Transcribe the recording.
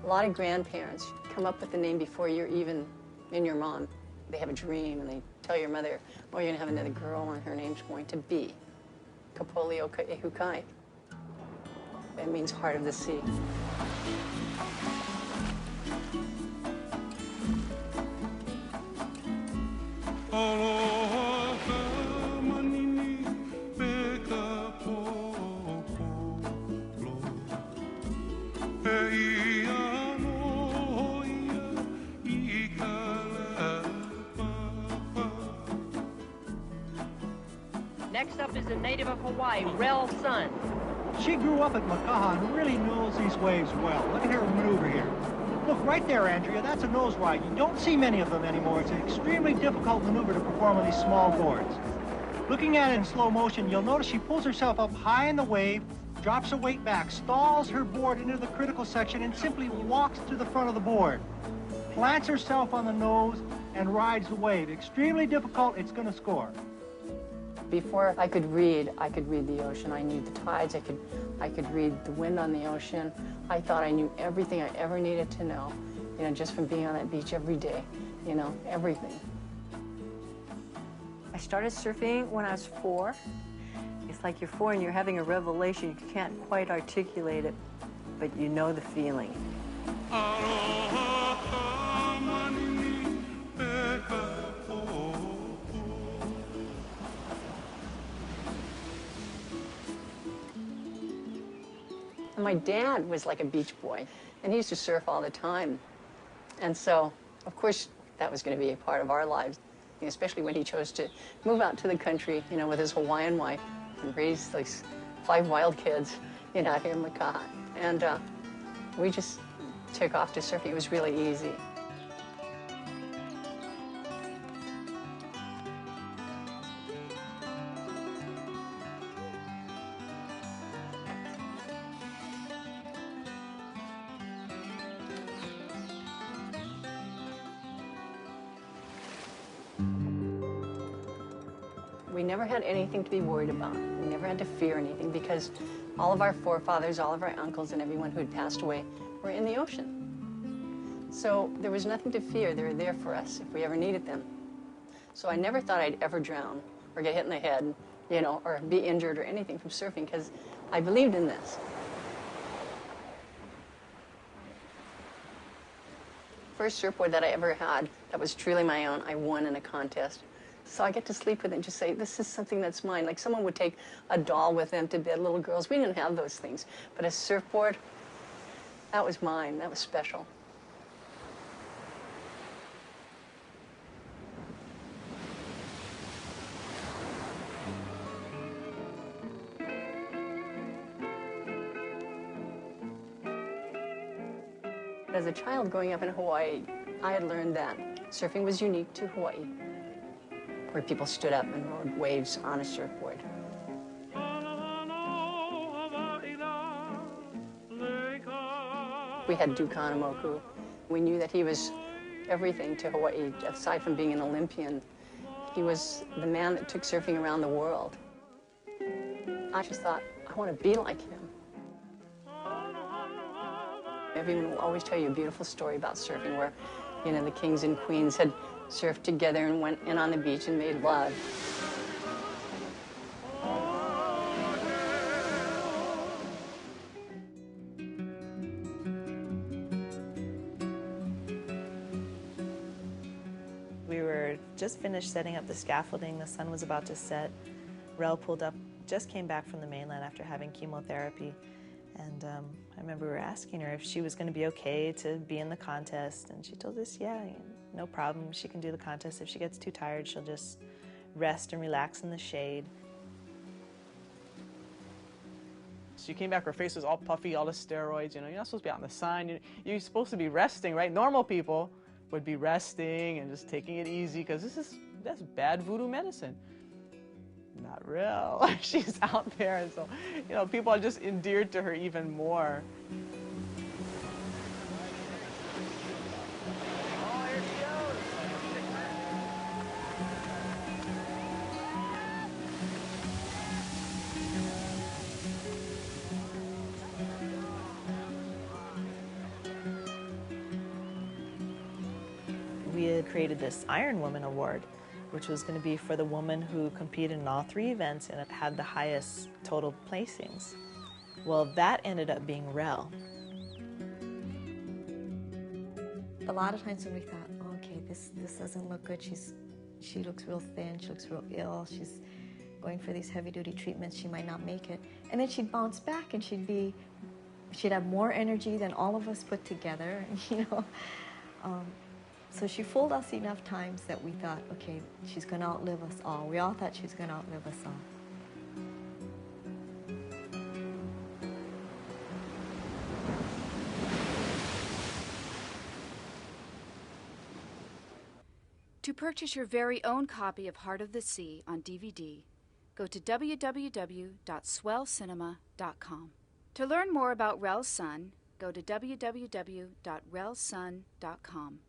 A lot of grandparents come up with the name before you're even in your mom. They have a dream and they tell your mother, oh, you're gonna have another girl and her name's going to be Kapolioka Ehukai. That means heart of the sea. Next up is a native of Hawaii, RELL Sun. She grew up at Makaha and really knows these waves well. Look at her maneuver here. Look, right there, Andrea, that's a nose ride. You don't see many of them anymore. It's an extremely difficult maneuver to perform on these small boards. Looking at it in slow motion, you'll notice she pulls herself up high in the wave, drops her weight back, stalls her board into the critical section, and simply walks to the front of the board. Plants herself on the nose and rides the wave. Extremely difficult, it's going to score. Before I could read the ocean. I knew the tides, I could read the wind on the ocean. I thought I knew everything I ever needed to know, you know, just from being on that beach every day, you know, everything. I started surfing when I was 4. It's like you're 4 and you're having a revelation. You can't quite articulate it, but you know the feeling. And my dad was like a beach boy, and he used to surf all the time. And so, of course, that was going to be a part of our lives, especially when he chose to move out to the country, you know, with his Hawaiian wife and raise like 5 wild kids, you know, out here in Makaha. And we just took off to surfing. It was really easy. We never had anything to be worried about. We never had to fear anything because all of our forefathers, all of our uncles, and everyone who had passed away were in the ocean. So there was nothing to fear. They were there for us if we ever needed them. So I never thought I'd ever drown or get hit in the head, you know, or be injured or anything from surfing because I believed in this. First surfboard that I ever had that was truly my own, I won in a contest. So I get to sleep with it and just say, this is something that's mine. Like someone would take a doll with them to bed, little girls. We didn't have those things. But a surfboard, that was mine. That was special. As a child growing up in Hawaii, I had learned that surfing was unique to Hawaii, where people stood up and rode waves on a surfboard. We had Duke Hanamoku. We knew that he was everything to Hawaii, aside from being an Olympian. He was the man that took surfing around the world. I just thought, I want to be like him. Everyone will always tell you a beautiful story about surfing where, you know, the kings and queens had surfed together and went in on the beach and made love. We were just finished setting up the scaffolding. The sun was about to set. Rell pulled up, just came back from the mainland after having chemotherapy. And I remember we were asking her if she was going to be okay to be in the contest. And she told us, yeah, no problem. She can do the contest. If she gets too tired, she'll just rest and relax in the shade. She came back, her face was all puffy, all the steroids. You know, you're not supposed to be out in the sun. You're supposed to be resting, right? Normal people would be resting and just taking it easy because that's bad voodoo medicine. Not real. She's out there, and so, you know, people are just endeared to her even more. we had created this Iron Woman Award, which was going to be for the woman who competed in all 3 events and had the highest total placings. Well, that ended up being RELL. A lot of times when we thought, oh, okay, this doesn't look good, she looks real thin, she looks real ill, she's going for these heavy-duty treatments, she might not make it. And then she'd bounce back and she'd have more energy than all of us put together, you know. So she fooled us enough times that we thought, okay, she's going to outlive us all. We all thought she was going to outlive us all. To purchase your very own copy of Heart of the Sea on DVD, go to www.swellcinema.com. To learn more about RELL's son, go to www.rellson.com.